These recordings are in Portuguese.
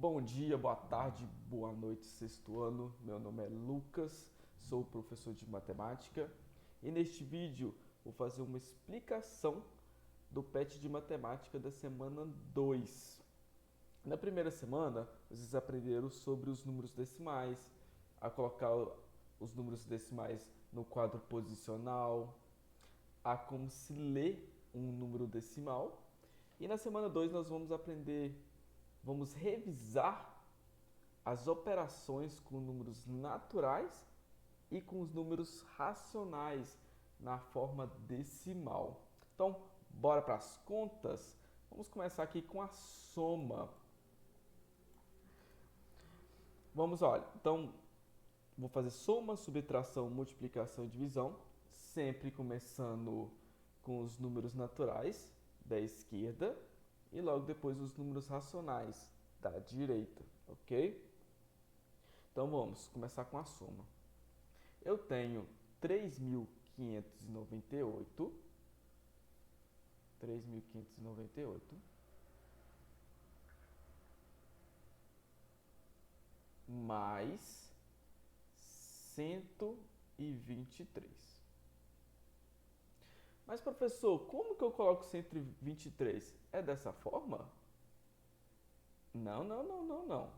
Bom dia, boa tarde, boa noite, sexto ano. Meu nome é Lucas, sou professor de matemática e neste vídeo vou fazer uma explicação do PET de matemática da semana 2. Na primeira semana, vocês aprenderam sobre os números decimais, a colocar os números decimais no quadro posicional, a como se lê um número decimal. E na semana 2 nós vamos revisar as operações com números naturais e com os números racionais na forma decimal. Então, bora para as contas? Vamos começar aqui com a soma. Olha, então vou fazer soma, subtração, multiplicação e divisão, sempre começando com os números naturais da esquerda e logo depois os números racionais da direita, ok? Então vamos começar com a soma. Eu tenho 3.598 mais 123. Mas professor, como que eu coloco 123? É dessa forma? Não, não, não, não, não.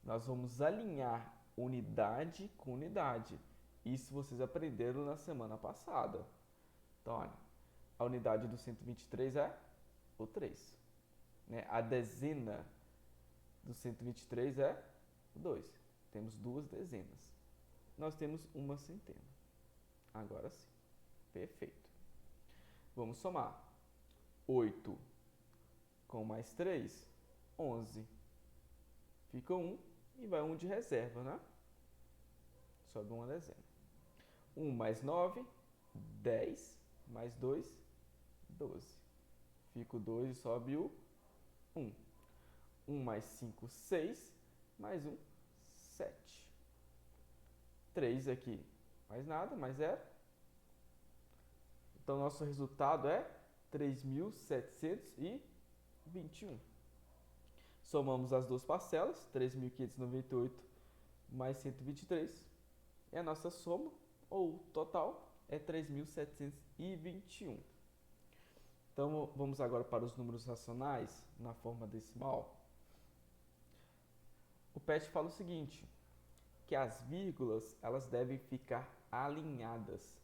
Nós vamos alinhar unidade com unidade. Isso vocês aprenderam na semana passada. Então, olha, a unidade do 123 é o 3. Né? A dezena do 123 é o 2. Temos duas dezenas. Nós temos uma centena. Agora sim. Perfeito. Vamos somar. 8 com mais 3, 11. Fica 1 e vai 1 de reserva, né? Sobe uma dezena. 1 mais 9, 10. Mais 2, 12. Fica o 2 e sobe o 1. 1 mais 5, 6. Mais 1, 7. 3 aqui. Mais nada, mais 0. Então, nosso resultado é 3.721. Somamos as duas parcelas, 3.598 mais 123. E a nossa soma, ou total, é 3.721. Então, vamos agora para os números racionais na forma decimal. O PET fala o seguinte, que as vírgulas elas devem ficar alinhadas,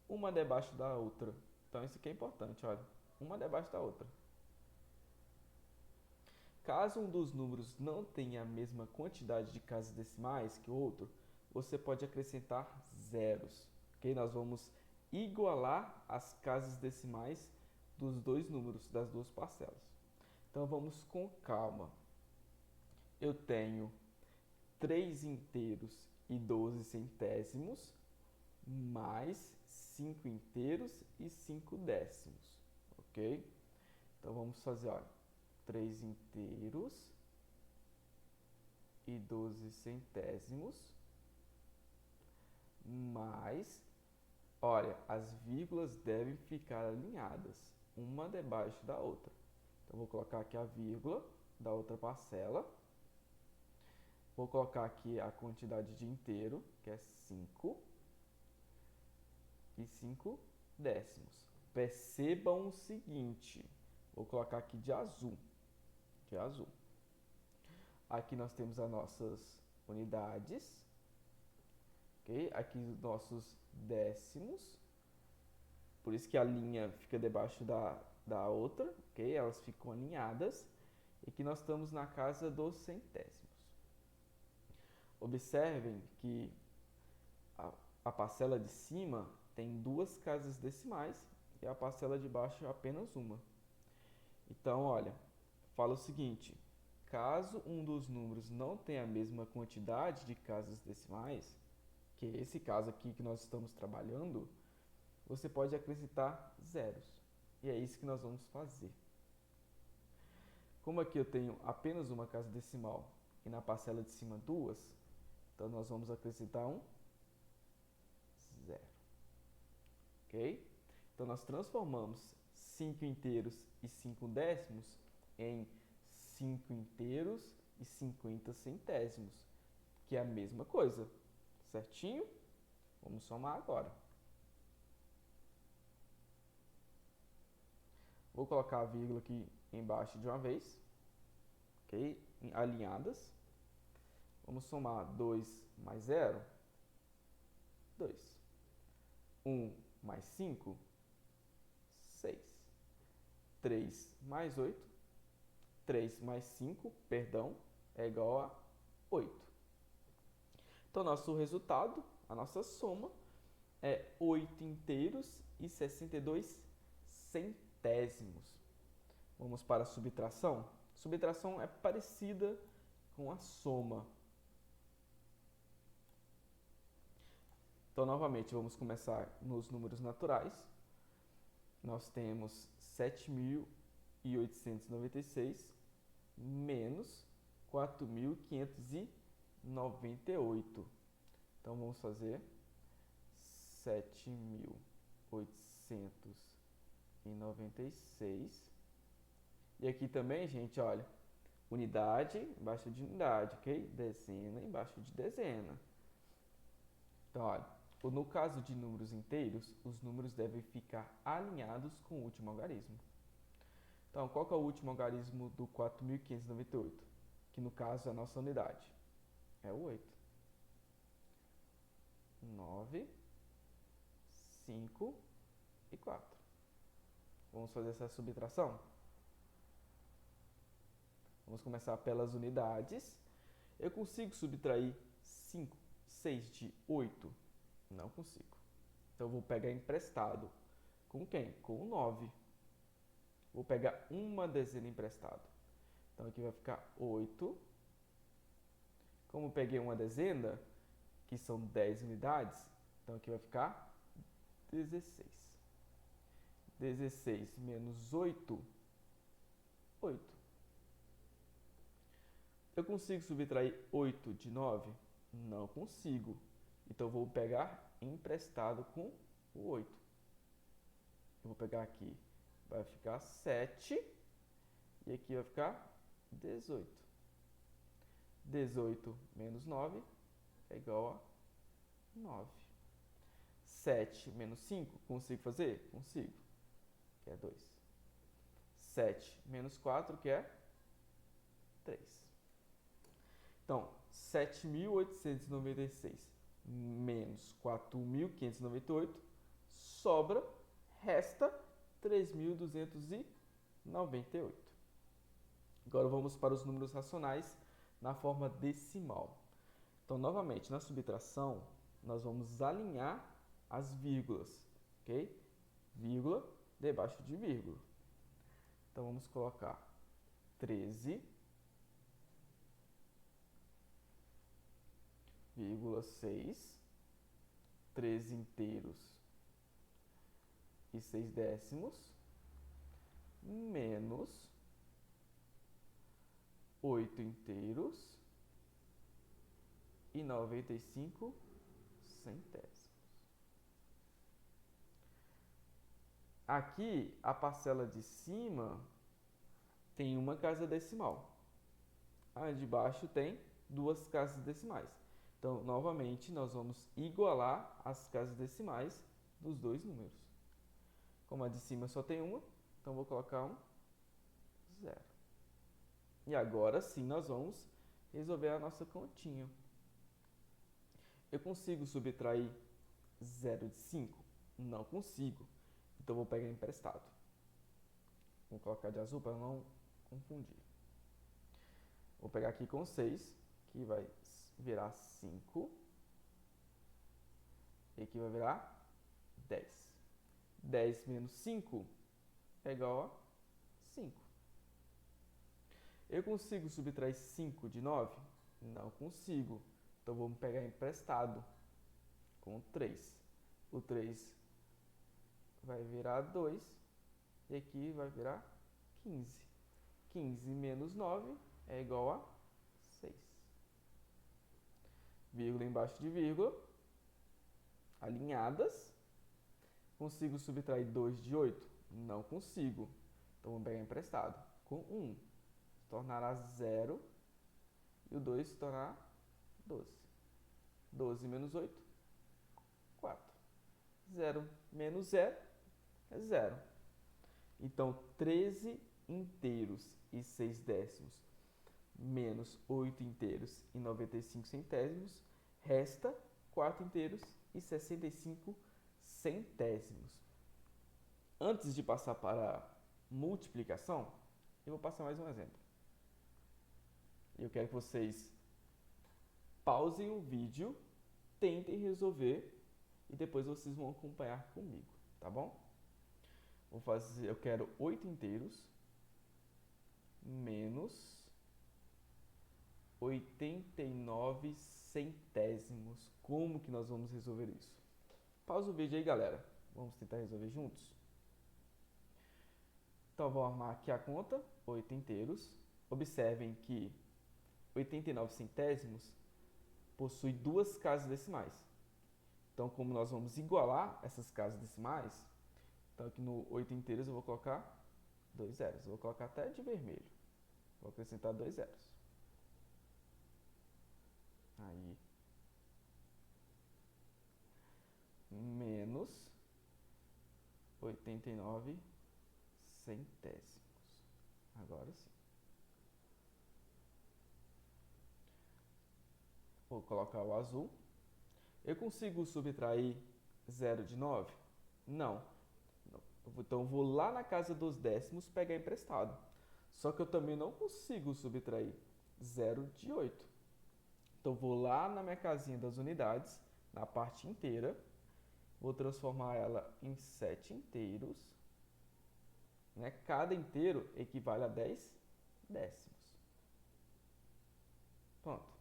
uma debaixo da outra. Então, isso aqui é importante, olha, uma debaixo da outra. Caso um dos números não tenha a mesma quantidade de casas decimais que o outro, você pode acrescentar zeros, ok? Nós vamos igualar as casas decimais dos dois números, das duas parcelas. Então vamos com calma. Eu tenho 3 inteiros e 12 centésimos, mais 5 inteiros e 5 décimos, ok? Então vamos fazer, olha, 3 inteiros e 12 centésimos, mais, olha, as vírgulas devem ficar alinhadas, uma debaixo da outra. Então vou colocar aqui a vírgula da outra parcela. Vou colocar aqui a quantidade de inteiro, que é 5, e 5 décimos. Percebam o seguinte, vou colocar aqui de azul, Aqui nós temos as nossas unidades, ok? Aqui os nossos décimos, por isso que a linha fica debaixo da outra, ok? Elas ficam alinhadas, e aqui nós estamos na casa dos centésimos. Observem que a parcela de cima tem duas casas decimais e a parcela de baixo apenas uma. Então, olha, fala o seguinte, caso um dos números não tenha a mesma quantidade de casas decimais, que é esse caso aqui que nós estamos trabalhando, você pode acrescentar zeros. E é isso que nós vamos fazer. Como aqui eu tenho apenas uma casa decimal e na parcela de cima duas, então nós vamos acrescentar um zero. Ok? Então nós transformamos 5 inteiros e 5 décimos em 5 inteiros e 50 centésimos, que é a mesma coisa, certinho? Vamos somar agora. Vou colocar a vírgula aqui embaixo de uma vez, ok? Alinhadas. Vamos somar 2 mais 0, 2. 1 mais 5, 6. 3 mais 8, 3 mais 5, perdão, é igual a 8. Então, nosso resultado, a nossa soma, é 8 inteiros e 62 centésimos. Vamos para a subtração. Subtração é parecida com a soma. Então, novamente, vamos começar nos números naturais. Nós temos 7.896 menos 4.598. Então, vamos fazer 7.896. E aqui também, gente, olha, unidade embaixo de unidade, ok? Dezena embaixo de dezena. Então, olha, no caso de números inteiros, os números devem ficar alinhados com o último algarismo. Então, qual que é o último algarismo do 4.598? Que no caso é a nossa unidade. É o 8. 9, 5 e 4. Vamos fazer essa subtração? Vamos começar pelas unidades. Eu consigo subtrair 5, 6 de 8? Não consigo. Então, eu vou pegar emprestado. Com quem? Com o 9. Vou pegar uma dezena emprestado. Então, aqui vai ficar 8. Como eu peguei uma dezena, que são 10 unidades, então aqui vai ficar 16. 16 menos 8, 8. Eu consigo subtrair 8 de 9? Não consigo. Então, eu vou pegar emprestado com o 8. Eu vou pegar aqui, vai ficar 7 e aqui vai ficar 18. 18 menos 9 é igual a 9. 7 menos 5, consigo fazer? Consigo, que é 2. 7 menos 4, que é 3. Então, 7.896 menos 4.598 sobra, resta 3.298. Agora vamos para os números racionais na forma decimal. Então, novamente, na subtração, nós vamos alinhar as vírgulas, ok? Vírgula debaixo de vírgula. Então, vamos colocar 13,6, 13 inteiros e 6 décimos, menos 8 inteiros e 95 centésimos. Aqui, a parcela de cima tem uma casa decimal. A de baixo tem duas casas decimais. Então, novamente, nós vamos igualar as casas decimais dos dois números. Como a de cima só tem uma, então vou colocar um 0. E agora sim nós vamos resolver a nossa continha. Eu consigo subtrair 0 de 5? Não consigo. Então, vou pegar emprestado. Vou colocar de azul para não confundir. Vou pegar aqui com 6, que vai virar 5. E aqui vai virar 10. 10 menos 5 é igual a 5. Eu consigo subtrair 5 de 9? Não consigo. Então, vamos pegar emprestado com 3. O 3 vai virar 2 e aqui vai virar 15. 15 menos 9 é igual a 6. Vírgula embaixo de vírgula, alinhadas. Consigo subtrair 2 de 8? Não consigo. Então, vamos pegar emprestado com 1. tornará 0 e o 2 se tornará 12. 12 menos 8, 4. 0 menos 0 é 0. Então, 13 inteiros e 6 décimos menos 8 inteiros e 95 centésimos resta 4 inteiros e 65 centésimos. Antes de passar para a multiplicação, eu vou passar mais um exemplo. Eu quero que vocês pausem o vídeo, tentem resolver e depois vocês vão acompanhar comigo, tá bom? Eu quero 8 inteiros menos 89 centésimos. Como que nós vamos resolver isso? Pausa o vídeo aí, galera. Vamos tentar resolver juntos? Então, vou armar aqui a conta, 8 inteiros. Observem que 89 centésimos possui duas casas decimais. Então, como nós vamos igualar essas casas decimais, então aqui no 8 inteiros eu vou colocar 2 zeros. Eu vou colocar até de vermelho. Vou acrescentar 2 zeros. Aí, menos 89 centésimos. Agora sim. Vou colocar o azul. Eu consigo subtrair 0 de 9? Não. Então, eu vou lá na casa dos décimos pegar emprestado. Só que eu também não consigo subtrair 0 de 8. Então, vou lá na minha casinha das unidades, na parte inteira, vou transformar ela em 7 inteiros. Né? Cada inteiro equivale a 10 décimos. Pronto.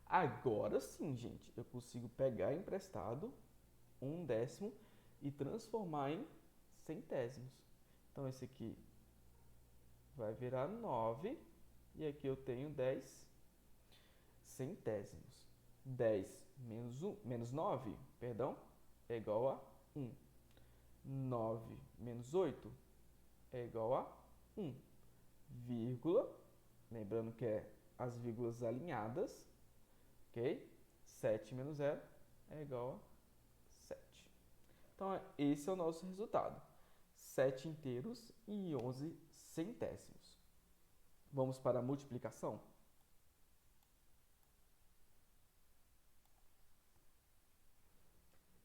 Agora sim, gente, eu consigo pegar emprestado 1 décimo e transformar em centésimos. Então, esse aqui vai virar 9 e aqui eu tenho 10 centésimos. 10 menos 9, perdão, é igual a 1. 9 menos 8 é igual a 1. Vírgula, lembrando que é as vírgulas alinhadas, ok? 7 menos 0 é igual a 7. Então, esse é o nosso resultado. 7 inteiros e 11 centésimos. Vamos para a multiplicação?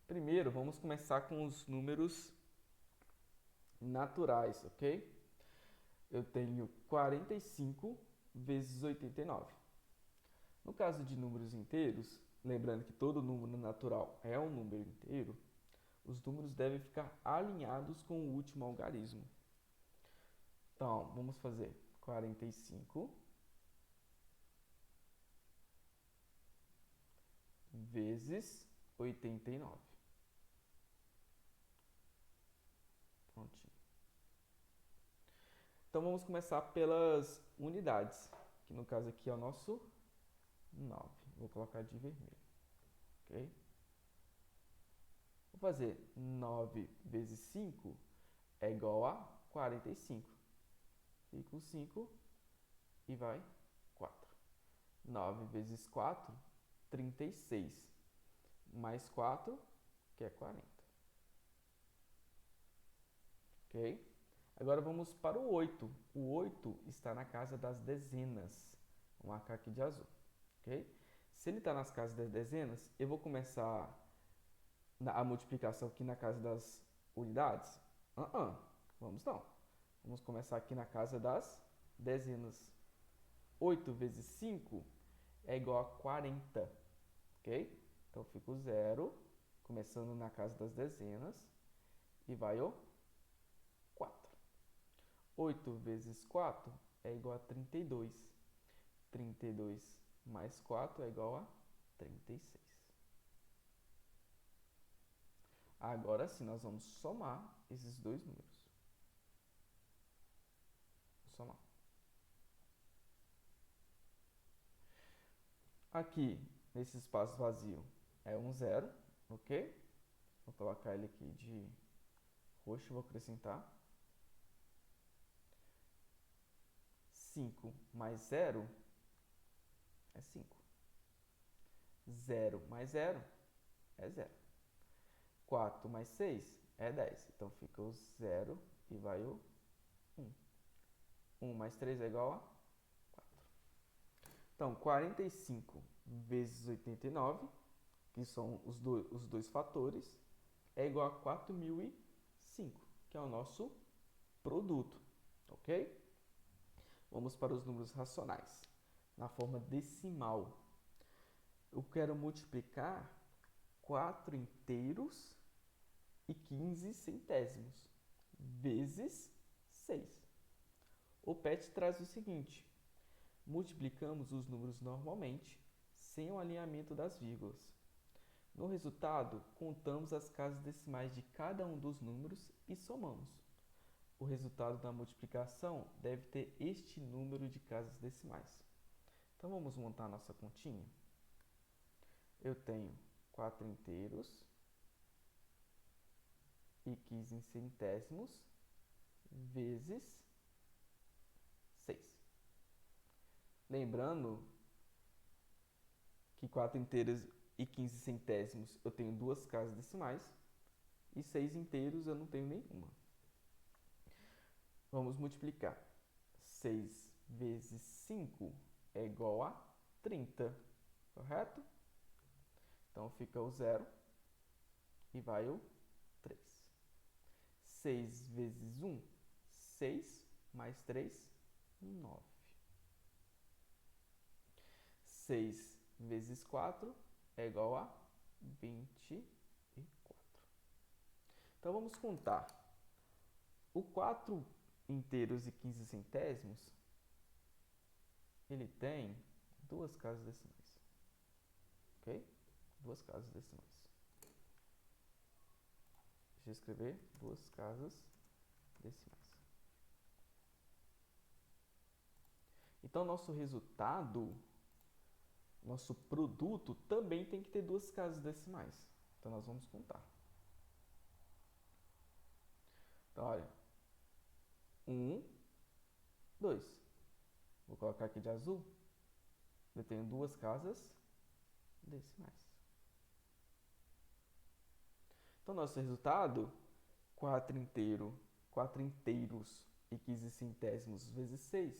Primeiro, vamos começar com os números naturais, ok? Eu tenho 45 vezes 89. No caso de números inteiros, lembrando que todo número natural é um número inteiro, os números devem ficar alinhados com o último algarismo. Então, vamos fazer 45 vezes 89. Prontinho. Então, vamos começar pelas unidades, que no caso aqui é o nosso 9. Vou colocar de vermelho, ok? Vou fazer 9 vezes 5 é igual a 45. Fica o 5 e vai 4. 9 vezes 4, 36. Mais 4, que é 40. Ok? Agora vamos para o 8. O 8 está na casa das dezenas. Vou marcar aqui de azul. Ok? Se ele está nas casas das dezenas, eu vou começar a multiplicação aqui na casa das unidades? Vamos não. Vamos começar aqui na casa das dezenas. 8 vezes 5 é igual a 40. Ok? Então, fica o 0, começando na casa das dezenas, e vai o 4. 8 vezes 4 é igual a 32. 32 mais 4 é igual a 36. Agora sim, nós vamos somar esses dois números. Vou somar. Aqui, nesse espaço vazio, é um 0, ok? Vou colocar ele aqui de roxo, vou acrescentar. 5 mais 0 é 5. 0 mais 0 é 0. 4 mais 6 é 10. Então fica o 0 e vai o 1. 1 mais 3 é igual a 4. Então, 45 vezes 89, que são os dois fatores, é igual a 4.005, que é o nosso produto, ok? Vamos para os números racionais. Na forma decimal, eu quero multiplicar 4 inteiros e 15 centésimos vezes 6. O PET traz o seguinte: multiplicamos os números normalmente, sem o alinhamento das vírgulas. No resultado, contamos as casas decimais de cada um dos números e somamos. O resultado da multiplicação deve ter este número de casas decimais. Então, vamos montar a nossa continha. Eu tenho 4 inteiros e 15 centésimos vezes 6. Lembrando que 4 inteiros e 15 centésimos eu tenho duas casas decimais e 6 inteiros eu não tenho nenhuma. Vamos multiplicar. 6 vezes 5 é igual a 30, correto? Então fica o 0 e vai o 3. 6 vezes 1, 6, mais 3, 9. 6 vezes 4 é igual a 24. Então vamos contar. O 4 inteiros e 15 centésimos, ele tem duas casas decimais. Ok? Duas casas decimais. Deixa eu escrever duas casas decimais. Então, nosso resultado, nosso produto, também tem que ter duas casas decimais. Então, nós vamos contar. Então, olha. 1, 2. Vou colocar aqui de azul. Eu tenho duas casas decimais. Então, nosso resultado, 4 inteiros e 15 centésimos vezes 6,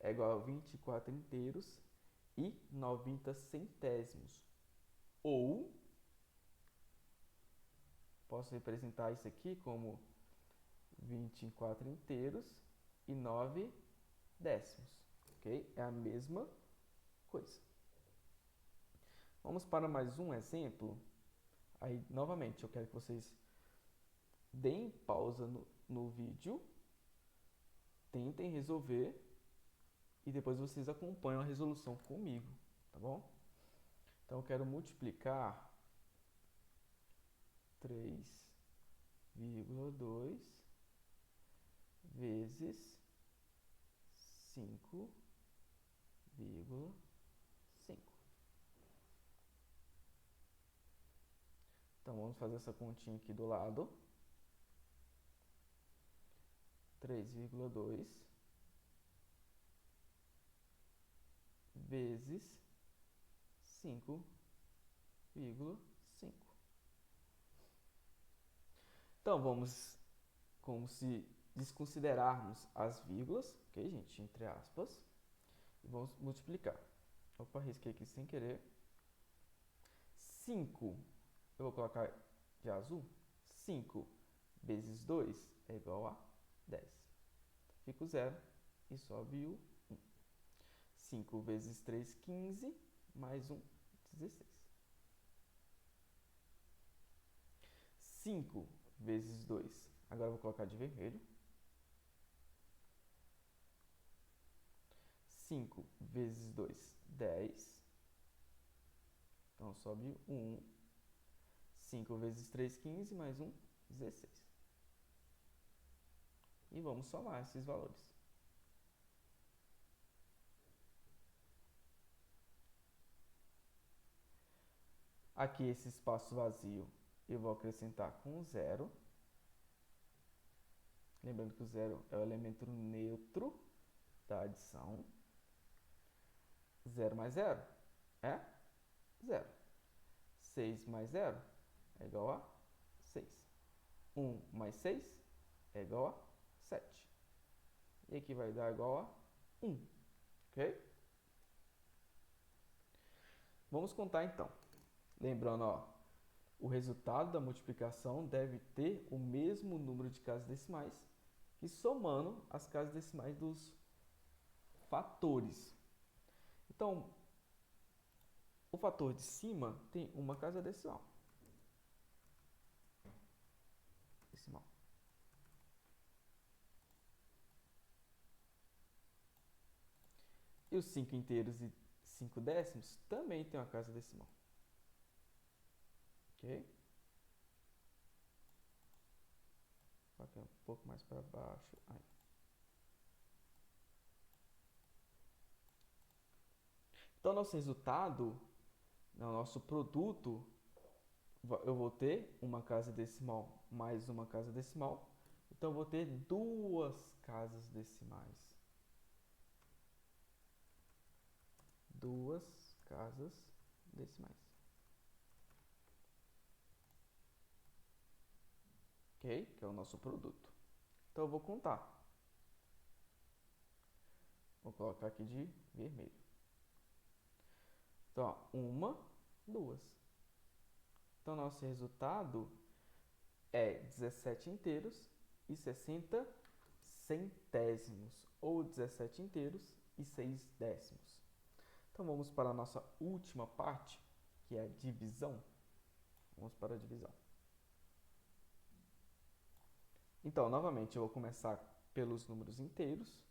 é igual a 24 inteiros e 90 centésimos. Ou, posso representar isso aqui como 24 inteiros e 9 décimos. Ok? É a mesma coisa. Vamos para mais um exemplo. Aí, novamente, eu quero que vocês deem pausa no vídeo, tentem resolver e depois vocês acompanham a resolução comigo, tá bom? Então, eu quero multiplicar 3,2 vezes 5,5. Então, vamos fazer essa continha aqui do lado. 3,2 vezes 5,5. Então, vamos, como se desconsiderarmos as vírgulas, ok, gente, entre aspas, e vamos multiplicar. Opa, risquei aqui sem querer. 5, eu vou colocar de azul. 5 vezes 2 é igual a 10. Fica o 0 e sobe o 1. 5 vezes 3, 15, mais 1, 16. 5 vezes 2, agora eu vou colocar de vermelho. 5 vezes 2, 10. Então, sobe o 1. 5 vezes 3, 15, mais 1, 16. E vamos somar esses valores. Aqui, esse espaço vazio, eu vou acrescentar com 0. Lembrando que o 0 é o elemento neutro. da adição. 0 mais 0 é 0. 6 mais 0 é igual a 6. 1 mais 6 é igual a 7. E aqui vai dar igual a 1. Ok? Vamos contar então. Lembrando, ó, o resultado da multiplicação deve ter o mesmo número de casas decimais e somando as casas decimais dos fatores. Então, o fator de cima tem uma casa decimal. E os 5 inteiros e 5 décimos também tem uma casa decimal. Ok? Aqui um pouco mais para baixo. Aí. Então, nosso resultado, nosso produto, eu vou ter uma casa decimal mais uma casa decimal. Então, eu vou ter duas casas decimais. Duas casas decimais. Ok? Que é o nosso produto. Então, eu vou contar. Vou colocar aqui de vermelho. Então, ó, uma, duas. Então, nosso resultado é 17 inteiros e 60 centésimos, ou 17 inteiros e 6 décimos. Então, vamos para a nossa última parte, que é a divisão. Vamos para a divisão. Então, novamente, eu vou começar pelos números inteiros.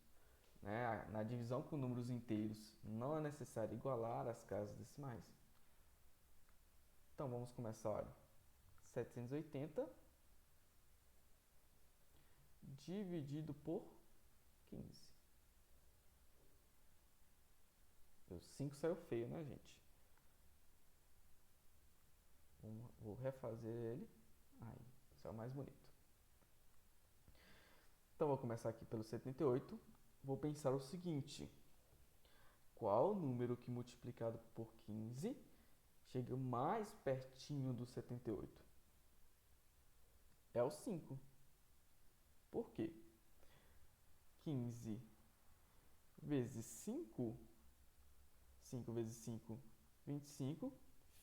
Né? Na divisão com números inteiros, não é necessário igualar as casas decimais. Então, vamos começar, olha, 780 dividido por 15. O 5 saiu feio, né, gente? Vou refazer ele. Aí, saiu mais bonito. Então, vou começar aqui pelo 78. Vou pensar o seguinte. Qual número que multiplicado por 15 chega mais pertinho do 78? É o 5. Por quê? 15 vezes 5, 5 vezes 5, 25,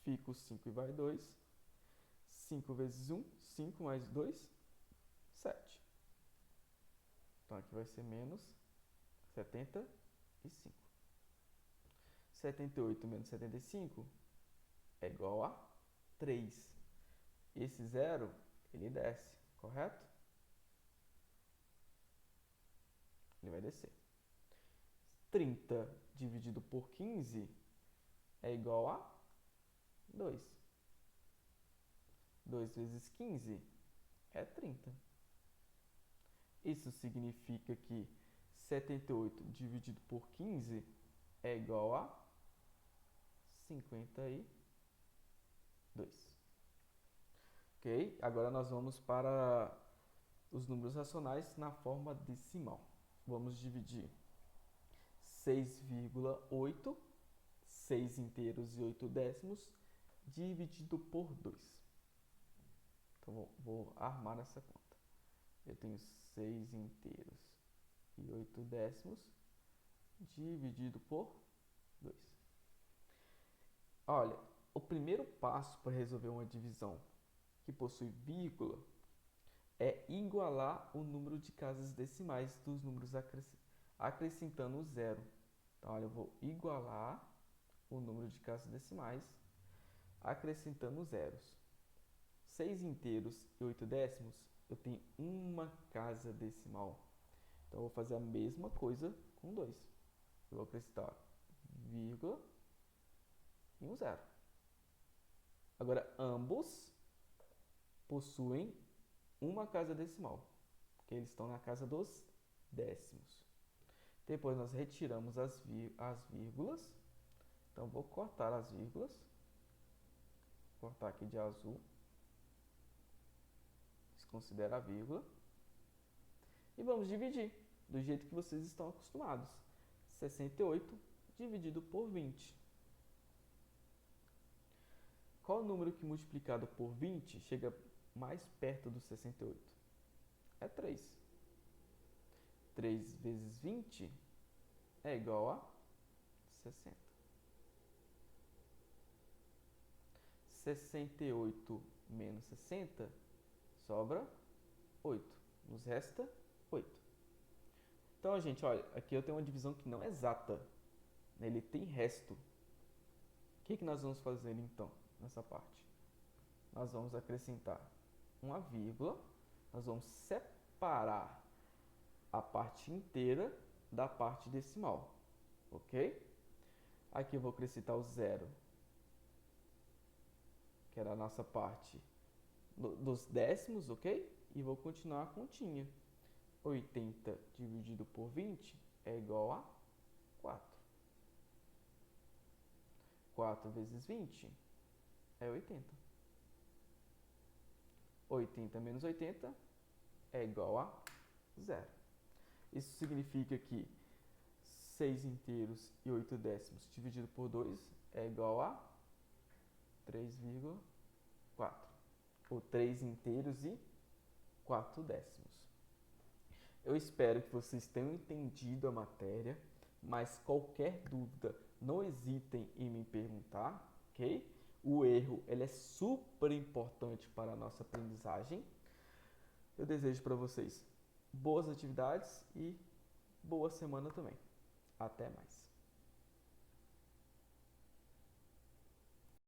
fica o 5 e vai 2. 5 vezes 1, 5 mais 2, 7. Então aqui vai ser menos 75. 78 menos 75 é igual a 3. Esse zero, ele desce, correto? Ele vai descer. 30 dividido por 15 é igual a 2. 2 vezes 15 é 30. Isso significa que 78 dividido por 15 é igual a 52. Ok? Agora nós vamos para os números racionais na forma decimal. Vamos dividir 6,8, 6 inteiros e 8 décimos, dividido por 2. Então, vou armar essa conta. Eu tenho 6 inteiros e 8 décimos, dividido por 2. Olha, o primeiro passo para resolver uma divisão que possui vírgula é igualar o número de casas decimais dos números acrescentando o zero. Então, olha, eu vou igualar o número de casas decimais acrescentando zeros. 6 inteiros e 8 décimos, eu tenho uma casa decimal. Então, eu vou fazer a mesma coisa com 2. Eu vou acrescentar vírgula e um zero. Agora, ambos possuem uma casa decimal, porque eles estão na casa dos décimos. Depois, nós retiramos as vírgulas. Então, vou cortar as vírgulas. Vou cortar aqui de azul. Desconsidera a vírgula. E vamos dividir. do jeito que vocês estão acostumados. 68 dividido por 20. Qual o número que multiplicado por 20 chega mais perto do 68? É 3. 3 vezes 20 é igual a 60. 68 menos 60 sobra 8. Nos resta 8. Então, gente, olha, aqui eu tenho uma divisão que não é exata. Ele tem resto. O que nós vamos fazer, então, nessa parte? Nós vamos acrescentar uma vírgula. Nós vamos separar a parte inteira da parte decimal. Ok? Aqui eu vou acrescentar o zero, que era a nossa parte dos décimos, ok? E vou continuar a continha. 80 dividido por 20 é igual a 4. 4 vezes 20 é 80. 80 menos 80 é igual a 0. Isso significa que 6 inteiros e 8 décimos dividido por 2 é igual a 3,4. Ou 3 inteiros e 4 décimos. Eu espero que vocês tenham entendido a matéria, mas qualquer dúvida, não hesitem em me perguntar, ok? O erro, ele é super importante para a nossa aprendizagem. Eu desejo para vocês boas atividades e boa semana também. Até mais.